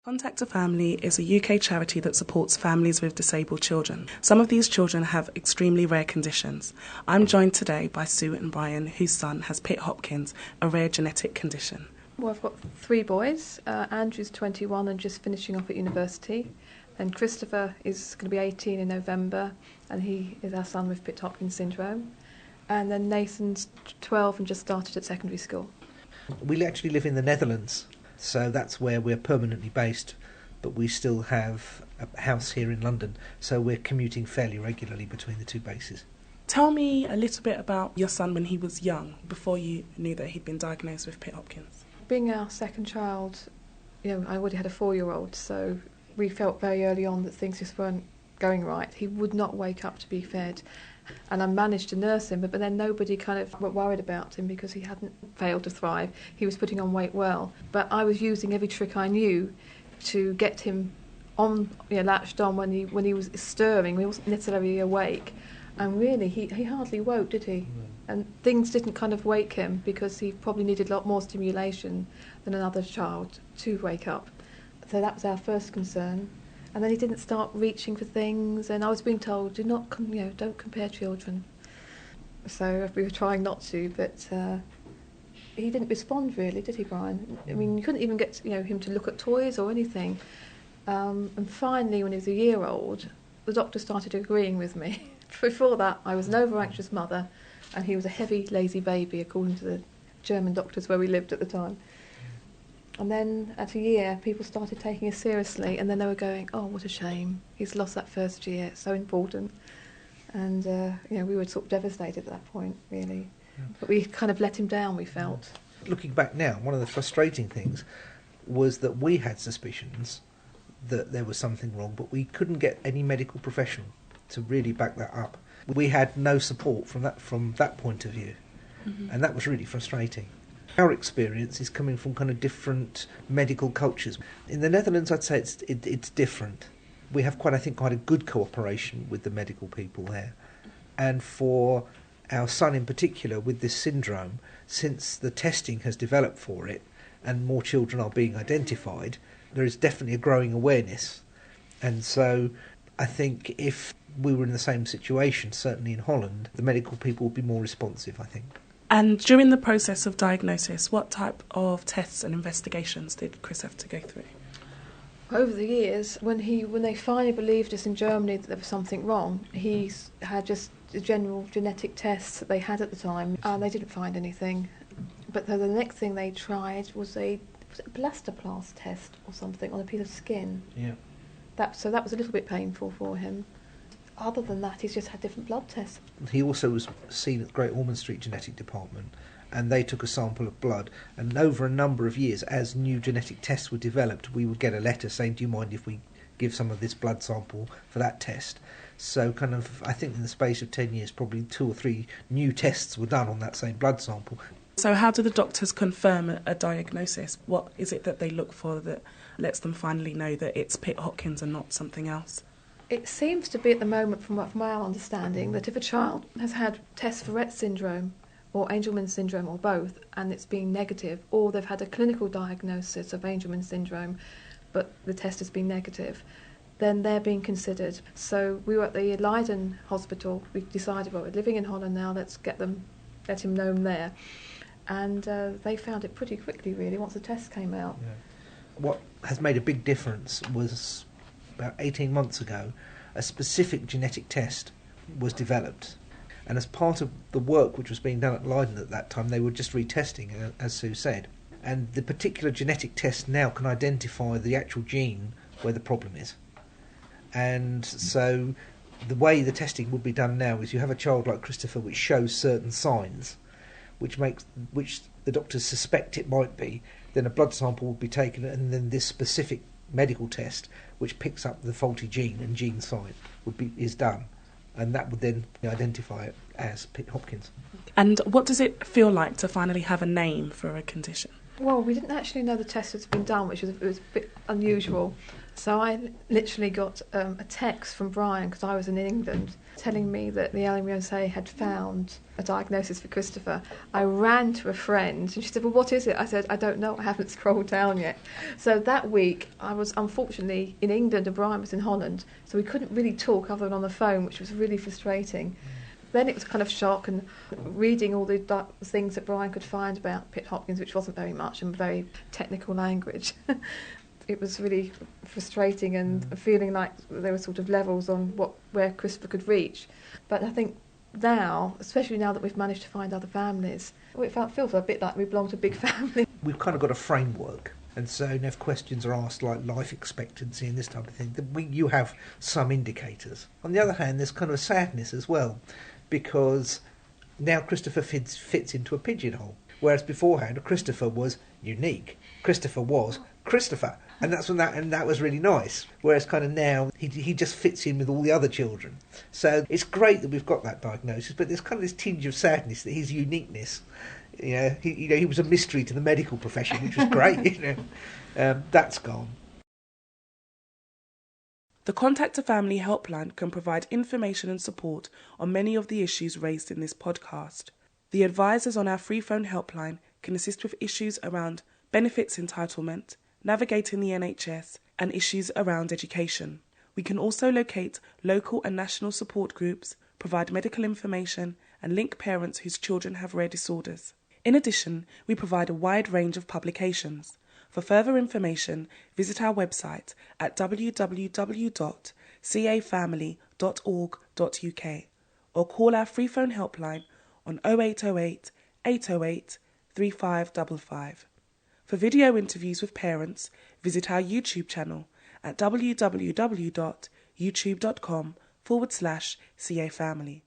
Contact a Family is a UK charity that supports families with disabled children. Some of these children have extremely rare conditions. I'm joined today by Sue and Brian, whose son has Pitt Hopkins, a rare genetic condition. Well, I've got three boys. Andrew's 21 and just finishing off at university. And Christopher is going to be 18 in November, and he is our son with Pitt Hopkins syndrome. And then Nathan's 12 and just started at secondary school. We actually live in the Netherlands, so that's where we're permanently based, but we still have a house here in London, so we're commuting fairly regularly between the two bases. Tell me a little bit about your son when he was young, before you knew that he'd been diagnosed with Pitt Hopkins. Being our second child, I already had a 4-year-old, so we felt very early on that things just weren't going right. He would not wake up to be fed, and I managed to nurse him, but then nobody kind of were worried about him because he hadn't failed to thrive. He was putting on weight well, but I was using every trick I knew to get him on, latched on when he was stirring. He wasn't necessarily awake, and really he hardly woke, did he? And things didn't kind of wake him because he probably needed a lot more stimulation than another child to wake up. So that was our first concern. And then he didn't start reaching for things, and I was being told, don't compare children. So we were trying not to, but he didn't respond really, did he, Brian? I mean, you couldn't even get him to look at toys or anything. And finally, when he was a year old, the doctor started agreeing with me. Before that, I was an over-anxious mother, and he was a heavy, lazy baby, according to the German doctors where we lived at the time. And then at a year, people started taking us seriously, and then they were going, "Oh, what a shame! He's lost that first year. It's so important." And we were sort of devastated at that point, really. Yeah. But we kind of let him down, we felt. Looking back now, one of the frustrating things was that we had suspicions that there was something wrong, but we couldn't get any medical professional to really back that up. We had no support from that point of view, and that was really frustrating. Our experience is coming from kind of different medical cultures. In the Netherlands, I'd say it's different. We have quite a good cooperation with the medical people there. And for our son in particular with this syndrome, since the testing has developed for it and more children are being identified, there is definitely a growing awareness. And so I think if we were in the same situation, certainly in Holland, the medical people would be more responsive, I think. And during the process of diagnosis, what type of tests and investigations did Chris have to go through? Over the years, when they finally believed us in Germany that there was something wrong, he had just the general genetic tests that they had at the time, and they didn't find anything. But the next thing they tried was a blastoplast test or something on a piece of skin. Yeah. So that was a little bit painful for him. Other than that, he's just had different blood tests. He also was seen at the Great Ormond Street Genetic Department, and they took a sample of blood. And over a number of years, as new genetic tests were developed, we would get a letter saying, "Do you mind if we give some of this blood sample for that test?" So I think in the space of 10 years, probably 2 or 3 new tests were done on that same blood sample. So how do the doctors confirm a diagnosis? What is it that they look for that lets them finally know that it's Pitt Hopkins and not something else? It seems to be at the moment, from our understanding, that if a child has had tests for Rett syndrome or Angelman syndrome or both, and it's been negative, or they've had a clinical diagnosis of Angelman syndrome, but the test has been negative, then they're being considered. So we were at the Leiden hospital. We decided, well, we're living in Holland now, let's let him known there. And they found it pretty quickly, really, once the test came out. Yeah. What has made a big difference was about 18 months ago, a specific genetic test was developed. And as part of the work which was being done at Leiden at that time, they were just retesting, as Sue said. And the particular genetic test now can identify the actual gene where the problem is. And so the way the testing would be done now is you have a child like Christopher which shows certain signs, which the doctors suspect it might be, then a blood sample would be taken, and then this specific medical test which picks up the faulty gene and gene site is done, and that would then identify it as Pitt Hopkins. And what does it feel like to finally have a name for a condition? Well, we didn't actually know the test had been done, which was a bit unusual. So I literally got a text from Brian, because I was in England, telling me that the LMUSA had found a diagnosis for Christopher. I ran to a friend and she said, well, what is it? I said, I don't know, I haven't scrolled down yet. So that week I was unfortunately in England and Brian was in Holland, so we couldn't really talk other than on the phone, which was really frustrating. Then it was kind of shock, and reading all the things that Brian could find about Pitt Hopkins, which wasn't very much and very technical language. It was really frustrating and feeling like there were sort of levels on where Christopher could reach. But I think now, especially now that we've managed to find other families, it feels a bit like we belong to a big family. We've kind of got a framework, and so if questions are asked like life expectancy and this type of thing, then you have some indicators. On the other hand, there's kind of a sadness as well, because now Christopher fits into a pigeonhole, whereas beforehand Christopher was unique. Christopher was Christopher, and that was really nice. Whereas kind of now he just fits in with all the other children. So it's great that we've got that diagnosis, but there's kind of this tinge of sadness that his uniqueness, he was a mystery to the medical profession, which was great. That's gone. The Contact a Family helpline can provide information and support on many of the issues raised in this podcast. The advisors on our freephone helpline can assist with issues around benefits entitlement, navigating the NHS, and issues around education. We can also locate local and national support groups, provide medical information, and link parents whose children have rare disorders. In addition, we provide a wide range of publications. For further information, visit our website at www.cafamily.org.uk or call our freephone helpline on 0808 808 3555. For video interviews with parents, visit our YouTube channel at www.youtube.com/CAFamily.